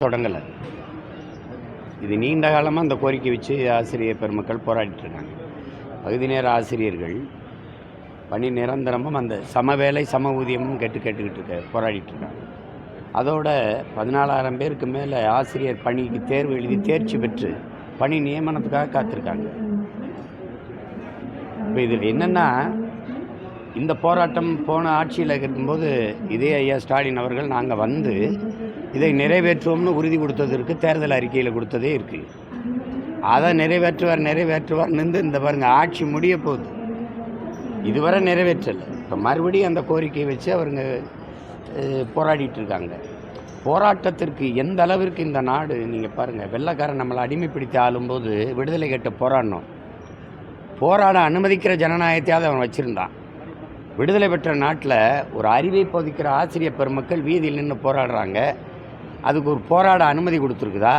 தொடங்கலை. இது நீண்ட காலமாக அந்த கோரிக்கை வச்சு ஆசிரியர் பெருமக்கள் போராடிட்டுருக்காங்க. பகுதி நேர ஆசிரியர்கள் பணி நிரந்தரமும் அந்த சம வேலை சம ஊதியமும் கேட்டுக்கிட்டு போராடிட்டுருக்காங்க. அதோட 14,000 பேருக்கு மேலே ஆசிரியர் பணிக்கு தேர்வு எழுதி தேர்ச்சி பெற்று பணி நியமனத்துக்காக காத்திருக்காங்க. இப்போ இதில் என்னென்னா, இந்த போராட்டம் போன ஆட்சியில் இருக்கும்போது இதே ஐயா ஸ்டாலின் அவர்கள் நாங்கள் வந்து இதை நிறைவேற்றுவோம்னு உறுதி கொடுத்ததற்கு தேர்தல் அறிக்கையில் கொடுத்ததே இருக்குது. அதை நிறைவேற்றுவார் நின்று இந்த பாருங்கள் ஆட்சி முடிய போகுது, இதுவரை நிறைவேற்றலை. இப்போ மறுபடியும் அந்த கோரிக்கையை வச்சு அவருங்க போராடிட்டு இருக்காங்க. போராட்டத்திற்கு எந்த அளவிற்கு இந்த நாடு நீங்கள் பாருங்கள், வெள்ளைக்காரன் நம்மளை அடிமைப்படுத்தி ஆளும்போது விடுதலை கேட்டு போராட அனுமதிக்கிற ஜனநாயகத்தையாவது அவன் வச்சுருந்தான். விடுதலை பெற்ற நாட்டில் ஒரு அறிவை போதிக்கிற ஆசிரியர் பெருமக்கள் வீதியில் நின்று போராடுறாங்க. அதுக்கு ஒரு போராட அனுமதி கொடுத்துருக்குதா?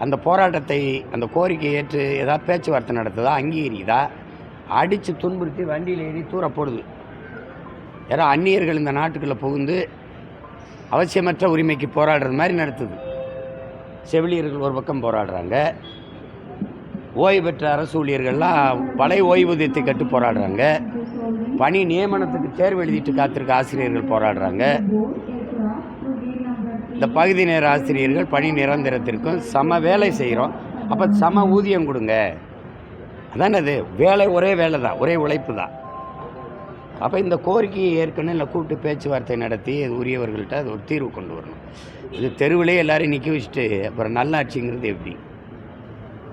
அந்த போராட்டத்தை அந்த கோரிக்கையை ஏற்று ஏதாவது பேச்சுவார்த்தை நடத்துதா? அங்கீகரிக்குதா? அடித்து துன்புறுத்தி வண்டியில் ஏறி தூர போடுது. யாரோ அந்நியர்கள் இந்த நாட்டுக்குள்ளே புகுந்து அவசியமற்ற உரிமைக்கு போராடுறது மாதிரி நடத்துது. செவிலியர்கள் ஒரு பக்கம் போராடுறாங்க, ஓய்வு பெற்ற அரசு ஊழியர்கள்லாம் பழைய ஓய்வூதியத்தை கட்டு போராடுறாங்க, பணி நியமனத்துக்கு தேர்வு எழுதிட்டு காத்திருக்க ஆசிரியர்கள் போராடுறாங்க. இந்த பகுதி நேர ஆசிரியர்கள் பணி நிரந்தரத்திற்கும் சம வேலை செய்கிறோம், அப்போ சம ஊதியம் கொடுங்க. அதானே அது வேலை, ஒரே வேலை தான், ஒரே உழைப்பு தான். அப்போ இந்த கோரிக்கையை ஏற்கனவே இல்லை கூப்பிட்டு பேச்சுவார்த்தை நடத்தி உரியவர்கள்ட்ட அது ஒரு தீர்வு கொண்டு வரணும். இது தெருவிலே எல்லாரையும் நிற்க வச்சுட்டு அப்புறம் நல்லாட்சிங்கிறது எப்படி?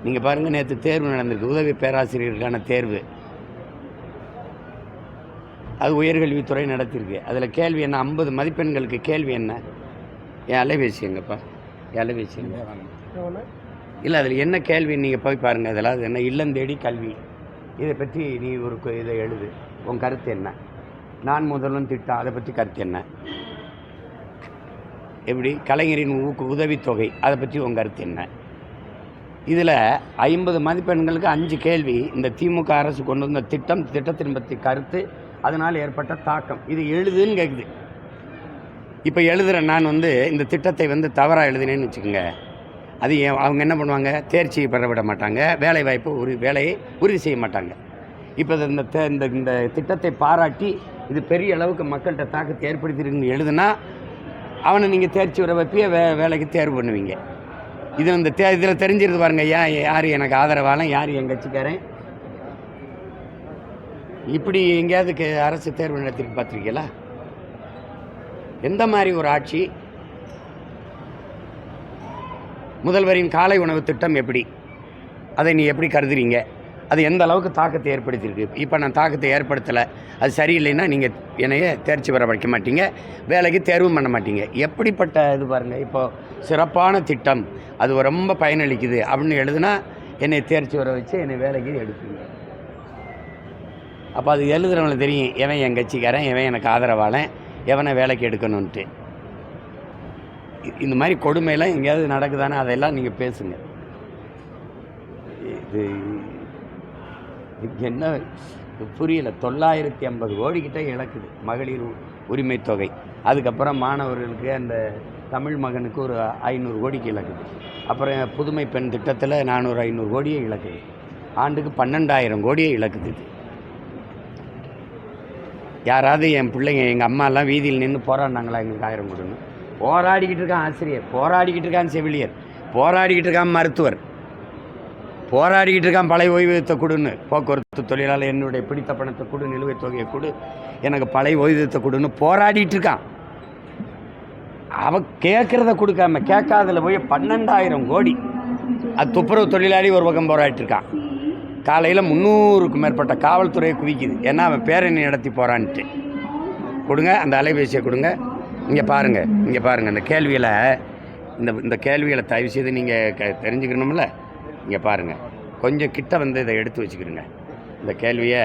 நீங்கள் பாருங்கள், நேற்று தேர்வு நடந்திருக்கு, உதவி பேராசிரியர்களுக்கான தேர்வு. அது உயர்கல்வித்துறை நடத்தியிருக்கு. அதில் கேள்வி என்ன? 50 மதிப்பெண்களுக்கு கேள்வி என்ன? என் அலைபேசி எங்கப்பா, என் அலைபேசி இல்லை, அதில் என்ன கேள்வி நீங்கள் போய் பாருங்கள். அதில் அது என்ன? இல்லந்தேடி கல்வி, இதை பற்றி நீ ஒரு இதை எழுது, உன் கருத்து என்ன? நான் முதல்வன் திட்டம், அதை பற்றி கருத்து என்ன? எப்படி கலைஞரின் உதவித்தொகை, அதை பற்றி உன் கருத்து என்ன? இதில் 50 மதிப்பெண்களுக்கு 5 கேள்வி. இந்த திமுக அரசு கொண்டு வந்த திட்டத்தின் பற்றி கருத்து, அதனால் ஏற்பட்ட தாக்கம், இது எழுதுன்னு கேட்குது. இப்போ எழுதுகிற நான் இந்த திட்டத்தை தவறாக எழுதினேன்னு வச்சுக்கோங்க, அது அவங்க என்ன பண்ணுவாங்க? தேர்ச்சி பெற விட மாட்டாங்க, வேலை வாய்ப்பு வேலையை உறுதி செய்ய மாட்டாங்க. இப்போ இந்த திட்டத்தை பாராட்டி இது பெரிய அளவுக்கு மக்கள்கிட்ட தாக்கத்தை ஏற்படுத்திருக்குன்னு எழுதுனா அவனை நீங்கள் தேர்ச்சி வர வைப்பிய வேலைக்கு தேர்வு பண்ணுவீங்க. இது இதில் தெரிஞ்சிருது பாருங்க, யார் எனக்கு ஆதரவாளன், யார் என் கட்சிக்காரன். இப்படி எங்கேயாவது அரசு தேர்வு நடத்திட்டு பார்த்துருக்கீங்களா? எந்த மாதிரி ஒரு ஆட்சி? முதல்வரின் காலை உணவு திட்டம் எப்படி, அதை நீ எப்படி கருதுறீங்க? அது எந்த அளவுக்கு தாக்கத்தை ஏற்படுத்தியிருக்கு? இப்போ நான் தாக்கத்தை ஏற்படுத்தலை, அது சரியில்லைன்னா நீங்கள் என்னைய தேர்ச்சி பெற வைக்க மாட்டீங்க, வேலைக்கு தேர்வும் பண்ண மாட்டீங்க. எப்படிப்பட்ட இது பாருங்கள். இப்போது சிறப்பான திட்டம், அது ரொம்ப பயனளிக்குது அப்படின்னு எழுதுனா என்னை தேர்ச்சி வர வச்சு என்னை வேலைக்கு எடுப்பீங்க. அப்போ அது எழுதுகிறவங்களுக்கு தெரியும், எவன் என் கட்சிக்காரன், எவன் எனக்கு ஆதரவாளன், எவனை வேலைக்கு எடுக்கணுன்ட்டு. இந்த மாதிரி கொடுமையெல்லாம் எங்கேயாவது நடக்குதானே? அதெல்லாம் நீங்கள் பேசுங்க. இது என்ன புரியலை. 950 கோடிக்கிட்ட இழக்குது மகளிர் உரிமை தொகை. அதுக்கப்புறம் மாணவர்களுக்கு அந்த தமிழ் மகனுக்கு ஒரு 500 கோடிக்கு இழக்குது. அப்புறம் புதுமை பெண் திட்டத்தில் 400-500 கோடியே இழக்குது. ஆண்டுக்கு 12,000 கோடியே இழக்குது. யாராவது என் பிள்ளைங்க, எங்கள் அம்மாலாம் வீதியில் நின்று போராடினாங்களா எங்களுக்கு 1000 கொடுன்னு? போராடிக்கிட்டு இருக்கான் ஆசிரியர், போராடிக்கிட்டு இருக்கான் செவிலியர், போராடிக்கிட்டு இருக்கான் மருத்துவர், போராடிக்கிட்டு இருக்கான் பழைய ஓய்வூதியத்தை கொடுன்னு. போக்குவரத்து தொழிலாளர் என்னுடைய பிடித்த பணத்தை கொடு, நிலுவைத் தொகையை கொடு, எனக்கு பழைய ஓய்வூதியத்தை கொடுன்னு போராடிட்டு இருக்கான். அவன் கேட்குறத கொடுக்காம கேட்காதில் போய் 12,000 கோடி. அது துப்புரவு தொழிலாளி ஒரு பக்கம் போராடிட்டு இருக்கான். காலையில் 300க்கும் மேற்பட்ட காவல்துறையை குவிக்குது. ஏன்னா அவன் பேரணி நடத்தி போகிறான்ட்டு. கொடுங்க அந்த அலைபேசியை கொடுங்க. இங்கே பாருங்கள், இங்கே பாருங்கள், இந்த கேள்வியில் இந்த கேள்விகளை தயவு செய்து நீங்கள் தெரிஞ்சுக்கணும்ல. இங்கே பாருங்கள், கொஞ்சம் கிட்ட இதை எடுத்து வச்சுக்கிறோங்க. இந்த கேள்வியை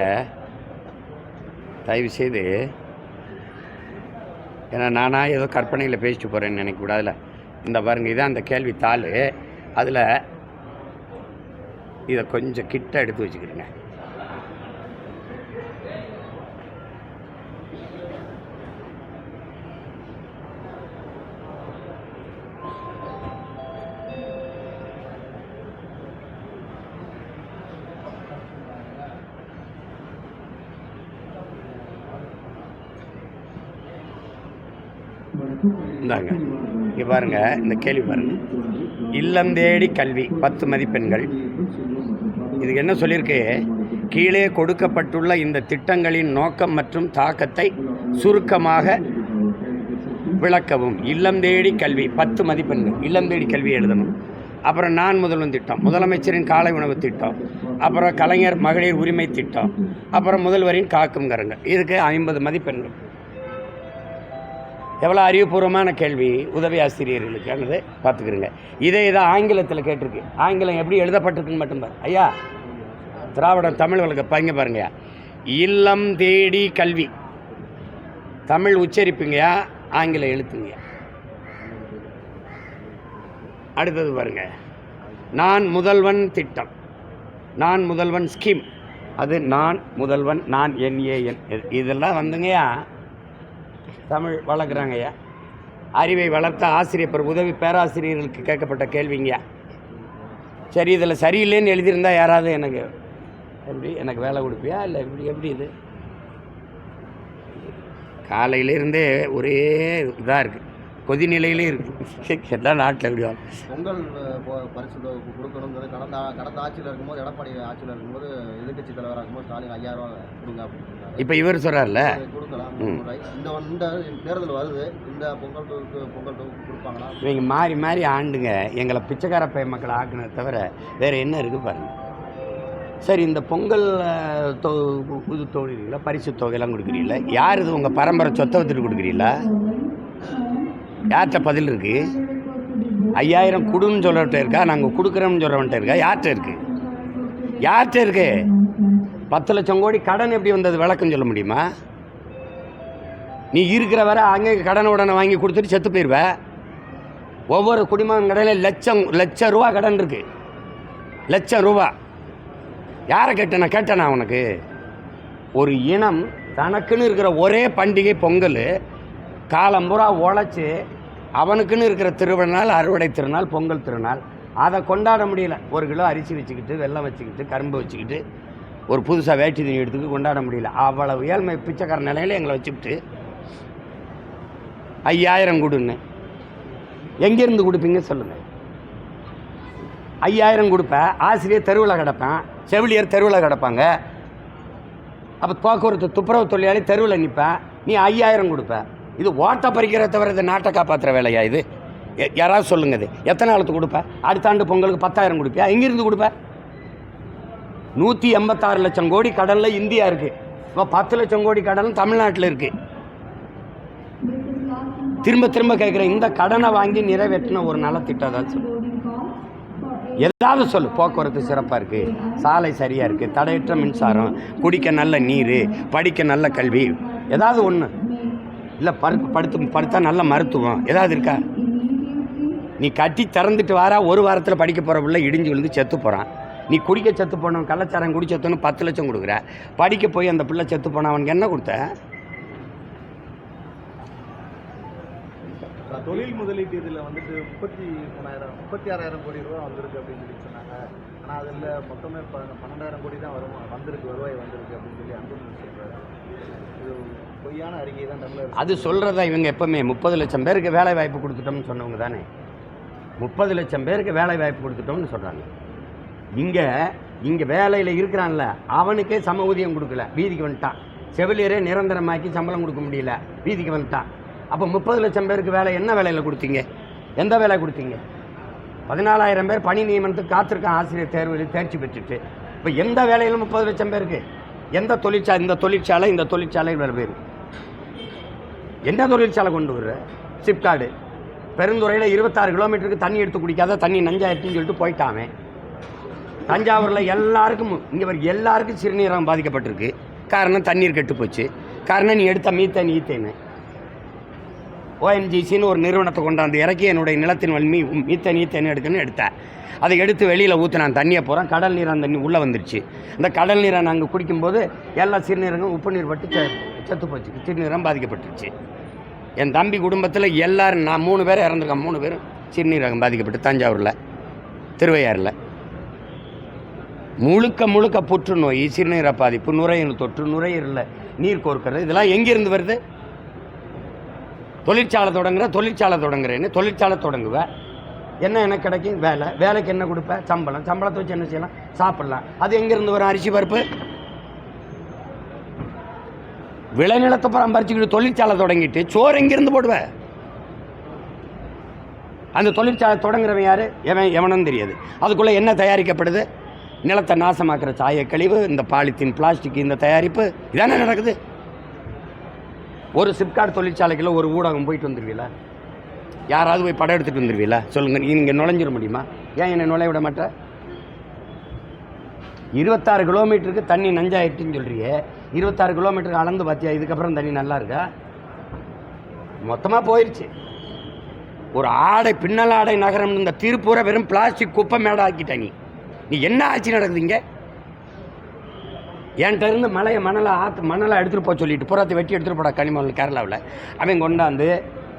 தயவு செய்து, ஏன்னா நானாக ஏதோ கற்பனையில் பேசிட்டு போகிறேன்னு நினைக்கக்கூடாதுல. இந்த பாருங்கள், இதான் அந்த கேள்வி தாள். அதில் இதை கொஞ்சம் கிட்ட எடுத்து வச்சுக்கிறேங்க. இந்தாங்க இங்கே பாருங்கள், இந்த கேள்வி பாருங்கள். இல்லம் தேடி கல்வி 10 மதிப்பெண்கள். இதுக்கு என்ன சொல்லியிருக்கு? கீழே கொடுக்கப்பட்டுள்ள இந்த திட்டங்களின் நோக்கம் மற்றும் தாக்கத்தை சுருக்கமாக விளக்கவும். இல்லம் தேடி கல்வி 10 மதிப்பெண்கள். இல்லம் தேடி கல்வி எழுதணும். அப்புறம் நான் முதல்வன் திட்டம், முதலமைச்சரின் காலை உணவு திட்டம், அப்புறம் கலைஞர் மகளிர் உரிமை திட்டம், அப்புறம் முதல்வரின் காக்கும் கரங்கள். இதுக்கு 50 மதிப்பெண்கள். எவ்வளோ அறிவுபூர்வமான கேள்வி உதவி ஆசிரியர்களுக்கானது பார்த்துக்கிறங்க. இதே ஆங்கிலத்தில் கேட்டிருக்கு. ஆங்கிலம் எப்படி எழுதப்பட்டிருக்குன்னு மட்டும் பாரு ஐயா. திராவிட தமிழ் வழக்கு பையங்க பாருங்கய்யா. இல்லம் தேடி கல்வி தமிழ் உச்சரிப்புங்கய்யா, ஆங்கிலம் எழுத்துங்கய்யா. அடுத்தது பாருங்க, நான் முதல்வன் திட்டம், நான் முதல்வன் ஸ்கீம், அது நான் முதல்வன், நான் NAN. இதெல்லாம் வந்துங்கய்யா தமிழ் வளர்க்குறாங்கய்யா. அறிவை வளர்த்த ஆசிரியர் உதவி பேராசிரியர்களுக்கு கேட்கப்பட்ட கேள்விங்கய்யா. சரி, இதில் சரியில்லைன்னு எழுதியிருந்தா யாராவது எனக்கு வேலை கொடுப்பியா இல்லை எப்படி இது? காலையிலேருந்தே ஒரே இதாக இருக்குது, கொதிநிலையிலே இருக்குது. எல்லாம் நாட்டில் எப்படி பொங்கல் பரிசு கொடுக்கணுங்கிறது கடந்த ஆட்சியில் இருக்கும்போது, எடப்பாடி ஆட்சியில் இருக்கும்போது, எதிர்கட்சி தலைவராக இருக்கும்போது ஸ்டாலின் 5000 ரூபா கொடுங்க அப்படின்னு. இப்போ இவர் சொல்கிறார்ல கொடுக்கலாம். இந்த தேர்தல் வருது, இந்த பொங்கல் கொடுப்பாங்களா? இவங்க மாறி மாறி ஆண்டுங்க எங்களை பிச்சைக்கார பைய மக்களை ஆக்குனதை தவிர வேறு என்ன இருக்குது பாருங்கள். சரி, இந்த பொங்கல் இது தொகுதியில் பரிசு தொகையெல்லாம் கொடுக்குறீங்களா? யார் இது? உங்கள் பரம்பரை சொத்தை வச்சுட்டு கொடுக்குறீங்களா? யார்கிட்ட பதில் இருக்குது? 5000 கொடுன்னு சொல்கிறவன்ட்ட இருக்கா? நாங்கள் கொடுக்குறோம்னு சொல்கிறவன்ட்ட இருக்கா? யார்கிட்ட இருக்கு? 10 லட்சம் கோடி கடன் எப்படி வந்தது விளக்கம் சொல்ல முடியுமா? நீ இருக்கிற வரை அங்கே கடன் உடனே வாங்கி கொடுத்துட்டு செத்து போயிடுவ. ஒவ்வொரு குடிமகன் கடையில் லட்சம் ரூபா கடன் இருக்கு. லட்சம் ரூபா. யாரை கேட்டேனா உனக்கு? ஒரு இனம் தனக்குன்னு இருக்கிற ஒரே பண்டிகை பொங்கல், காலம்புறா உழைச்சி அவனுக்குன்னு இருக்கிற திருவிழால், அறுவடை திருநாள், பொங்கல் திருநாள், அதை கொண்டாட முடியல. 1 கிலோ அரிசி வச்சுக்கிட்டு, வெல்லம் வச்சுக்கிட்டு, கரும்பு வச்சுக்கிட்டு, ஒரு புதுசாக வேட்டி துணி எடுத்துக்கு கொண்டாட முடியல. அவ்வளவு ஏழ்மை பிச்சைக்கார நிலையில் எங்களை வச்சுக்கிட்டு 5000 கொடுன்னு எங்கேருந்து கொடுப்பீங்க சொல்லுங்கள்? 5000 கொடுப்பேன், ஆசிரியர் தெருவில் கிடப்பேன், செவிலியர் தெருவில் கிடப்பாங்க, அப்போ போக்குவரத்து துப்புரவு தொழிலாளி தெருவில் நிற்பேன், நீ 5000 கொடுப்பேன். இது ஓட்டை பறிக்கிறத தவிர இது நாட்டை காப்பாற்றுற வேலையா இது? யாராவது சொல்லுங்க. இது எத்தனை நாளுக்கு கொடுப்பேன்? அடுத்த ஆண்டு பொங்கலுக்கு 10,000 கொடுப்பியா? எங்கேருந்து கொடுப்பேன்? 186 லட்சம் கோடி கடனில் இந்தியா இருக்குது. இப்போ 10 லட்சம் கோடி கடன் தமிழ்நாட்டில் இருக்குது. திரும்ப திரும்ப கேட்குறேன், இந்த கடனை வாங்கி நிறைவேற்றின ஒரு நலத்திட்டம் ஏதாவது சொல்லு. ஏதாவது சொல்லு. போக்குவரத்து சிறப்பாக இருக்குது, சாலை சரியாக இருக்குது, தடையற்ற மின்சாரம், குடிக்க நல்ல நீர், படிக்க நல்ல கல்வி, ஏதாவது ஒன்று இல்லை. படுத்தா நல்ல மருத்துவம் ஏதாவது இருக்கா? நீ கட்டி திறந்துட்டு வாரா, 1 வாரத்தில் படிக்க போகிற பிள்ளை இடிஞ்சு விழுந்து செத்து போகிறான். நீ குடிக்க செத்து போனவன், கள்ளச்சாரம் குடி செத்துன்னு 10 லட்சம் கொடுக்குற. படிக்க போய் அந்த பிள்ளை செத்து போன அவனுக்கு என்ன கொடுத்த? தொழில் முதலீட்டு இதில் வந்துட்டு 36,000 கோடி ரூபா வந்திருக்கு அப்படின்னு சொல்லி சொன்னாங்க. ஆனால் அதில் மொத்தமே 12,000 கோடி தான் வருவாய் வந்திருக்கு அப்படின்னு சொல்லி அன்புமணி சொல்கிறாரு. இது பொய்யான அறிக்கை தான் தமிழர். அது சொல்கிறதா இவங்க எப்பவுமே 30 லட்சம் பேருக்கு வேலை வாய்ப்பு கொடுத்துட்டோம்னு சொன்னவங்க தானே. 30 லட்சம் பேருக்கு வேலை வாய்ப்பு கொடுத்துட்டோம்னு சொல்கிறாங்க. இங்கே வேலையில் இருக்கிறான்ல அவனுக்கே சம ஊதியம் கொடுக்கல, வீதிக்கு வந்துட்டான். செவிலியரே நிரந்தரமாக்கி சம்பளம் கொடுக்க முடியல, வீதிக்கு வந்துட்டான். அப்போ 30 லட்சம் பேருக்கு வேலை என்ன வேலையில் கொடுத்தீங்க? எந்த வேலை கொடுத்தீங்க? 14,000 பேர் பணி நியமனத்துக்கு காத்திருக்கான் ஆசிரியர் தேர்வில் தேர்ச்சி பெற்றுட்டு. இப்போ எந்த வேலையிலும் 30 லட்சம் பேருக்கு? எந்த தொழிற்சாலை? இந்த தொழிற்சாலை வேறு பேர் என்ன தொழிற்சாலை கொண்டு வர்ற? சிப்காடு பெருந்துறையில் 26 கிலோமீட்டருக்கு தண்ணி எடுத்து குடிக்காத, தண்ணி நஞ்சாயிடுச்சுன்னு சொல்லிட்டு போயிட்டாமே. தஞ்சாவூரில் எல்லாருக்கும் சிறுநீரகம் பாதிக்கப்பட்டிருக்கு. காரணம் தண்ணீர் கெட்டு போச்சு. காரணம் நீ எடுத்த மீத்தேன் ONGCன்னு ஒரு நிறுவனத்தை கொண்டாந்து இறக்கி என்னுடைய நிலத்தின் மீத்தேன் எடுக்குன்னு எடுத்தேன். அதை எடுத்து வெளியில் ஊற்றினான், தண்ணியை போகிறேன். கடல் நீர் அந்த தண்ணி உள்ளே வந்துருச்சு. அந்த கடல் நீரை நாங்கள் குடிக்கும்போது எல்லா சிறுநீரகம் உப்பு நீர் பட்டு செத்து போச்சு, சிறுநீரகம் பாதிக்கப்பட்டுருச்சு. என் தம்பி குடும்பத்தில் எல்லோரும், நான் 3 பேர் இறந்துருக்கேன். 3 பேரும் சிறுநீரகம் பாதிக்கப்பட்டு தஞ்சாவூரில், திருவையாறில். முழுக்க புற்றுநோய், சிறுநீரக பாதிப்பு, நுரையீரல் தொற்று, நுரையீரலில் நீர் கோர்க்கிறது, இதெல்லாம் எங்கேருந்து வருது? தொழிற்சாலை தொடங்குறேன்னு தொழிற்சாலை தொடங்குவேன். என்ன எனக்கு கிடைக்கும்? வேலைக்கு என்ன கொடுப்பேன்? சம்பளத்தை வச்சு என்ன செய்யலாம்? சாப்பிடலாம். அது எங்கேருந்து வரும்? அரிசி பருப்பு. விளைநிலத்தை பராமரிச்சுக்கிட்டு தொழிற்சாலை தொடங்கிட்டு சோறு எங்கேருந்து போடுவேன்? அந்த தொழிற்சாலை தொடங்குறவன் யார்? எவனும் தெரியாது. அதுக்குள்ளே என்ன தயாரிக்கப்படுது? நிலத்தை நாசமாக்குற சாயக்கழிவு, இந்த பாலித்தீன், பிளாஸ்டிக், இந்த தயாரிப்பு, இதானே நடக்குது. ஒரு சிப்காட் தொழிற்சாலைக்குள்ள ஒரு ஊடகம் போயிட்டு வந்துடுவீங்களா? யாராவது போய் படம் எடுத்துகிட்டு வந்துடுவீங்களா? சொல்லுங்கள். நீங்கள் நுழைஞ்சிட முடியுமா? ஏன் என்னை நுழைய விட மாட்டேன்? 26 கிலோமீட்டருக்கு தண்ணி நஞ்சாயிட்டுன்னு சொல்றியே, 26 கிலோமீட்டருக்கு அளந்து பார்த்தியா? இதுக்கப்புறம் தண்ணி நல்லா இருக்கா? மொத்தமாக போயிடுச்சு. ஒரு ஆடை, பின்னல் ஆடை நகரம், இந்த திருப்பூரை வெறும் பிளாஸ்டிக் குப்பை மேடை ஆக்கிட்ட. நீ என்ன ஆட்சி நடக்குதுங்க? என்கிட்ட இருந்து மணலை எடுத்துகிட்டு போக சொல்லிட்டு புறத்தை வெட்டி எடுத்துகிட்டு போடா கனிமொழி கேரளாவில். அவன் கொண்டாந்து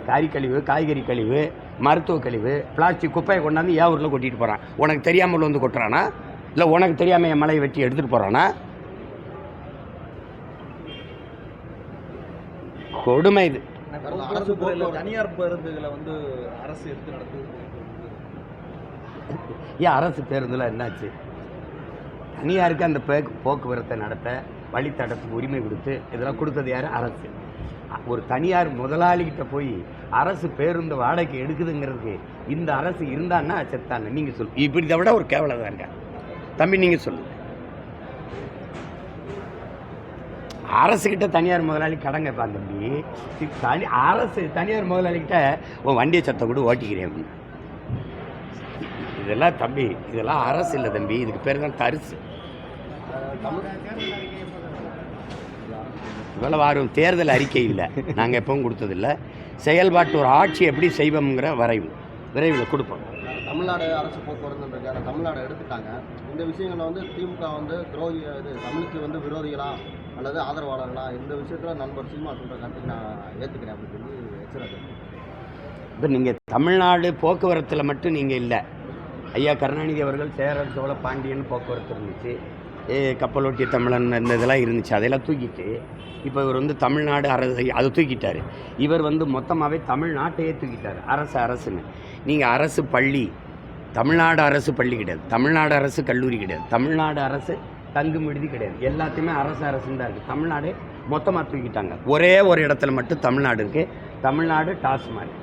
கறிக்கழிவு, காய்கறி கழிவு, மருத்துவ கழிவு, பிளாஸ்டிக் குப்பையை கொண்டாந்து ஏன் ஊரில் கொட்டிட்டு போகிறான்? உனக்கு தெரியாமல் வந்து கொட்டுறானா? இல்லை உனக்கு தெரியாமல் என் மலையை வெட்டி எடுத்துகிட்டு போகிறானா? கொடுமை இது. தனியார் பேருந்துகளை வந்து அரசு எடுத்து நடத்துது. ஏன் அரசு பேருந்தில் என்னாச்சு? தனியாருக்கு அந்த போக்குவரத்தை நடத்த வழித்தடத்துக்கு உரிமை கொடுத்து இதெல்லாம் கொடுத்தது யார்? அரசு. ஒரு தனியார் முதலாளிகிட்ட போய் அரசு பேருந்து வாடகைக்கு எடுக்குதுங்கிறதுக்கு இந்த அரசு இருந்தான்னா செத்தாங்க. நீங்கள் சொல்லு. இப்படி இதை விட ஒரு கேவலம் தாங்க தம்பி. நீங்கள் சொல்லுங்கள். அரசுக்கிட்ட தனியார் முதலாளி கடன் கேட்பான் தம்பி. அரசு தனியார் முதலாளிகிட்ட உன் வண்டியை சத்த கூட ஓட்டிக்கிறேன் அப்படின்னு. இதெல்லாம் தம்பி, இதெல்லாம் அரசு இல்லை தம்பி. இதுக்கு பேர் தான் தரிசு. இவ்வளோ வாரும் தேர்தல் அறிக்கை இல்லை, நாங்கள் எப்பவும் கொடுத்ததில்லை. செயல்பாட்டு ஒரு ஆட்சி எப்படி செய்வோம்ங்கிற விரைவில் கொடுப்போம். தமிழ்நாடு அரசு போக்குவரத்து தமிழ்நாடு எடுத்துட்டாங்க. இந்த விஷயங்களில் வந்து திமுக வந்து துரோகி, தமிழுக்கு வந்து விரோதிகளா அல்லது ஆதரவாளர்களா, இந்த விஷயத்தில் நண்பர் சீமா சொல்கிற கருத்துக்கு நான் ஏற்றுக்கிறேன் அப்படின்னு சொல்லி எச்சரிக்கை. இப்போ நீங்கள் தமிழ்நாடு போக்குவரத்தில் மட்டும் நீங்கள் இல்லை. ஐயா கருணாநிதி அவர்கள் சேரர் சோழ பாண்டியன் போக்குவரத்து இருந்துச்சு, கப்பலோட்டிய தமிழன் இந்த இதெல்லாம் இருந்துச்சு. அதெல்லாம் தூக்கிட்டு இப்போ இவர் வந்து தமிழ்நாடு அரசு அதை தூக்கிட்டார். இவர் வந்து மொத்தமாகவே தமிழ்நாட்டையே தூக்கிட்டார். அரசுன்னு நீங்கள் அரசு பள்ளி, தமிழ்நாடு அரசு பள்ளி கிடையாது, தமிழ்நாடு அரசு கல்லூரி கிடையாது, தமிழ்நாடு அரசு தங்கும் விடுதி கிடையாது. எல்லாத்தையுமே அரசுன்னு தான் இருக்குது. தமிழ்நாடு மொத்தமாக தூக்கிட்டாங்க. ஒரே ஒரு இடத்துல மட்டும் தமிழ்நாடு இருக்குது. தமிழ்நாடு டாஸ்மாக்.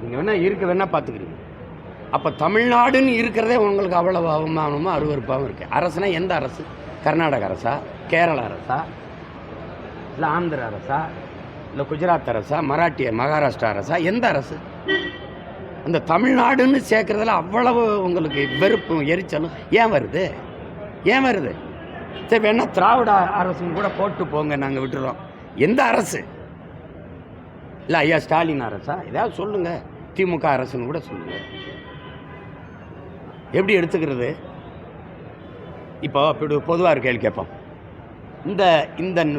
நீங்கள் வேணால் பார்த்துக்கிறீங்க. அப்போ தமிழ்நாடுன்னு இருக்கிறதே உங்களுக்கு அவ்வளவு அவமானமும் அருவருப்பாகவும் இருக்குது. அரசுனா எந்த அரசு? கர்நாடக அரசா, கேரள அரசா, இல்லை ஆந்திர அரசா, இல்லை குஜராத் அரசா, மகாராஷ்டிரா அரசா? எந்த அரசு? அந்த தமிழ்நாடுன்னு சேர்க்குறதுல அவ்வளவு உங்களுக்கு வெறுப்பும் எரிச்சலும் ஏன் வருது? சரி வேணால் திராவிட அரசுன்னு கூட போட்டு போங்க, நாங்கள் விட்டுறோம். எந்த அரசு? இல்லை ஐயா ஸ்டாலின் அரசா? ஏதாவது சொல்லுங்கள். திமுக அரசுன்னு கூட சொல்லுங்கள். எப்படி எடுத்துக்கிறது? இப்போ இப்படி பொதுவாக ஒரு கேள்வி கேட்போம். இந்த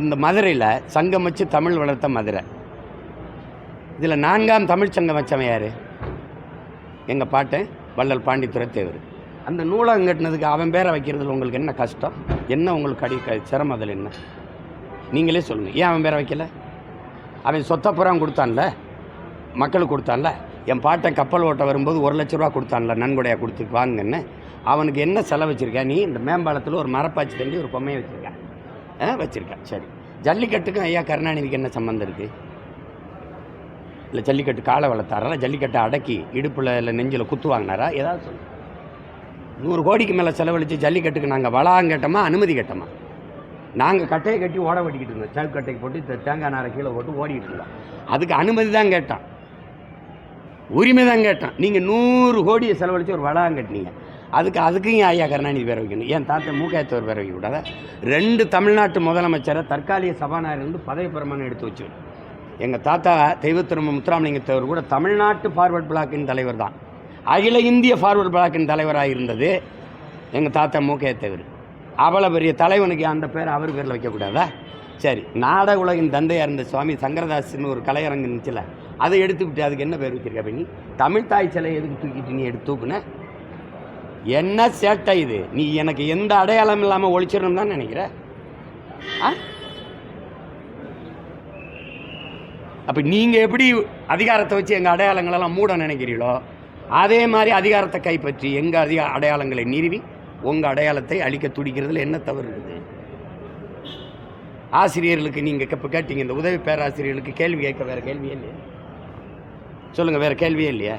இந்த மதுரையில் சங்கம் வச்சு தமிழ் வளர்த்த மதுரை, இதில் 4ஆம் தமிழ் சங்கம் வச்சவன் யார்? எங்கள் பாட்டன் வள்ளல் பாண்டித்துரை தேவர். அந்த நூலகம் கட்டினதுக்கு அவன் பேரை வைக்கிறதுல உங்களுக்கு என்ன கஷ்டம்? என்ன உங்களுக்கு சிரமம்? அதில் என்ன? நீங்களே சொல்லுங்கள். ஏன் அவன் பேரை வைக்கல? அவன் சொத்தப்புறம் கொடுத்தான்ல, மக்களுக்கு கொடுத்தான்ல. என் பாட்டன் கப்பல் ஓட்ட வரும்போது 1 லட்ச ரூபா கொடுத்தான்ல, நன்கொடையாக கொடுத்து வாங்கன்னு. அவனுக்கு என்ன செலவு வச்சுருக்கேன்? நீ இந்த மேம்பாலத்தில் ஒரு மரப்பாச்சி தண்டி ஒரு பொம்மையை வச்சுருக்கேன். சரி, ஜல்லிக்கட்டுக்கும் ஐயா கருணாநிதிக்கு என்ன சம்மந்தம் இருக்குது? இல்லை ஜல்லிக்கட்டு காலை வளர்த்தாரா? ஜல்லிக்கட்டை அடக்கி இடுப்பில் இல்லை நெஞ்சில் குத்து வாங்கினாரா? ஏதாவது சொல்லு. 100 கோடிக்கு மேலே செலவழித்து ஜல்லிக்கட்டுக்கு நாங்கள் வளாகம் கேட்டோமா, அனுமதி கேட்டோமா? நாங்கள் கட்டையை கட்டி ஓட ஓட்டிக்கிட்டு இருந்தோம். சவுக்கு கட்டைக்கு போட்டு தேங்காய் நாரை கீழே போட்டு ஓடிக்கிட்டு இருந்தோம். அதுக்கு அனுமதி தான் கேட்டான், உரிமை தான் கேட்டான். நீங்கள் 100 கோடியை செலவழித்து ஒரு வளாகம் கட்டினீங்க. அதுக்கும் ஐயா கருணாநிதி பேர வைக்கணும். ஏன் தாத்தா மூக்காயத்தவர் பேர வைக்கக்கூடாதா? 2 தமிழ்நாட்டு முதலமைச்சரை தற்காலிக சபாநாயகர் வந்து பதவி பிரமாணம் எடுத்து வச்சு. எங்கள் தாத்தா தெய்வத்திரும்ப முத்துராமலிங்கத்தவர் கூட தமிழ்நாட்டு ஃபார்வர்ட் பிளாக்கின் தலைவர் தான். அகில இந்திய ஃபார்வர்ட் பிளாக்கின் தலைவராக இருந்தது எங்கள் தாத்தா மூக்காயத்தவர். அவ்வளோ பெரிய தலைவனுக்கு அந்த பேர் அவர் பேரில் வைக்கக்கூடாதா? சரி, நாடக உலகின் தந்தையாக இருந்த சுவாமி சங்கரதாஸ்ன்னு ஒரு கலையரங்கு இருந்துச்சுல, அதை எடுத்துக்கிட்டு அதுக்கு என்ன பேர் வச்சிருக்கா? நீ தமிழ் தாய் சிலை எதுக்கு தூக்கிட்டு நீ எடுத்து தூக்குன? என்ன சேட்டை இது? நீ எனக்கு எந்த அடையாளம் இல்லாமல் ஒழிச்சிடணும் தான் நினைக்கிற? அப்போ நீங்கள் எப்படி அதிகாரத்தை வச்சு எங்கள் அடையாளங்களெல்லாம் மூட நினைக்கிறீங்களோ அதே மாதிரி அதிகாரத்தை கைப்பற்றி எங்கள் அடையாளங்களை நிறுவி உங்கள் அடையாளத்தை அழிக்க துடிக்கிறதுல என்ன தவறு இருக்குது? ஆசிரியர்களுக்கு நீங்கள் இப்போ கேட்டீங்க, இந்த உதவி பேராசிரியர்களுக்கு கேள்வி கேட்க வேறு கேள்வியே இல்லையா? சொல்லுங்கள், வேறு கேள்வியே இல்லையா?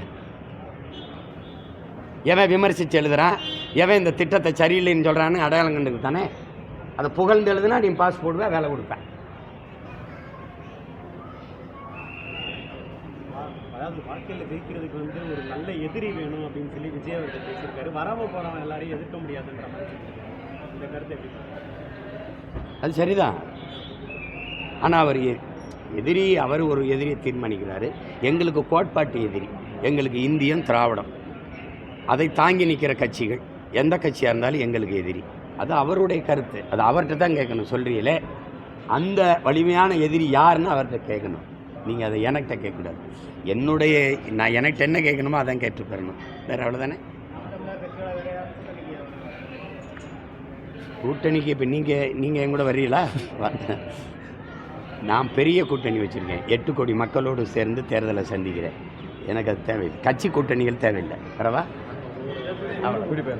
எவன் விமர்சித்து எழுதுறான், எவன் இந்த திட்டத்தை சரியில்லைன்னு சொல்கிறான்னு அடையாளம் கண்டுக்கு தானே. அதை புகழ்ந்து எழுதுனா நீ பாஸ் போடுவேன், வேலை கொடுப்பேன். அதாவது வாழ்க்கையில் ஜெயிக்கிறதுக்கு வந்து ஒரு நல்ல எதிரி வேணும் அப்படின்னு சொல்லி விஜய் அவர்கள் பேசியிருக்காரு. வராமல் போகிறவன் எல்லாரையும் எதிர்க்க முடியாதுன்ற மாதிரி சொல்லியிருக்காரு. இந்த கருத்தை எப்படி? அது சரிதான். ஆனால் அவர் எதிரி, அவர் ஒரு எதிரியை தீர்மானிக்கிறாரு. எங்களுக்கு கோட்பாட்டு எதிரி, எங்களுக்கு இந்தியன் திராவிடம், அதை தாங்கி நிற்கிற கட்சிகள் எந்த கட்சியாக இருந்தாலும் எங்களுக்கு எதிரி. அது அவருடைய கருத்து, அது அவர்கிட்ட தான் கேட்கணும். சொல்கிறீங்களே, அந்த வலிமையான எதிரி யாருன்னு அவர்கிட்ட கேட்கணும். நீங்கள் அதை எனக்கிட்ட கேட்கக்கூடாது. நான் எனக்கு என்ன கேட்கணுமோ அதான் கேட்டு பெறணும். வேறு அவ்வளோதானே. கூட்டணிக்கு இப்போ நீங்கள் என் கூட வர்றீங்களா? நான் பெரிய கூட்டணி வச்சுருக்கேன். 8 கோடி மக்களோடு சேர்ந்து தேர்தலை சந்திக்கிறேன். எனக்கு அது தேவையில்லை. கட்சி கூட்டணிகள் தேவையில்லை. பரவா? குறிப்பாக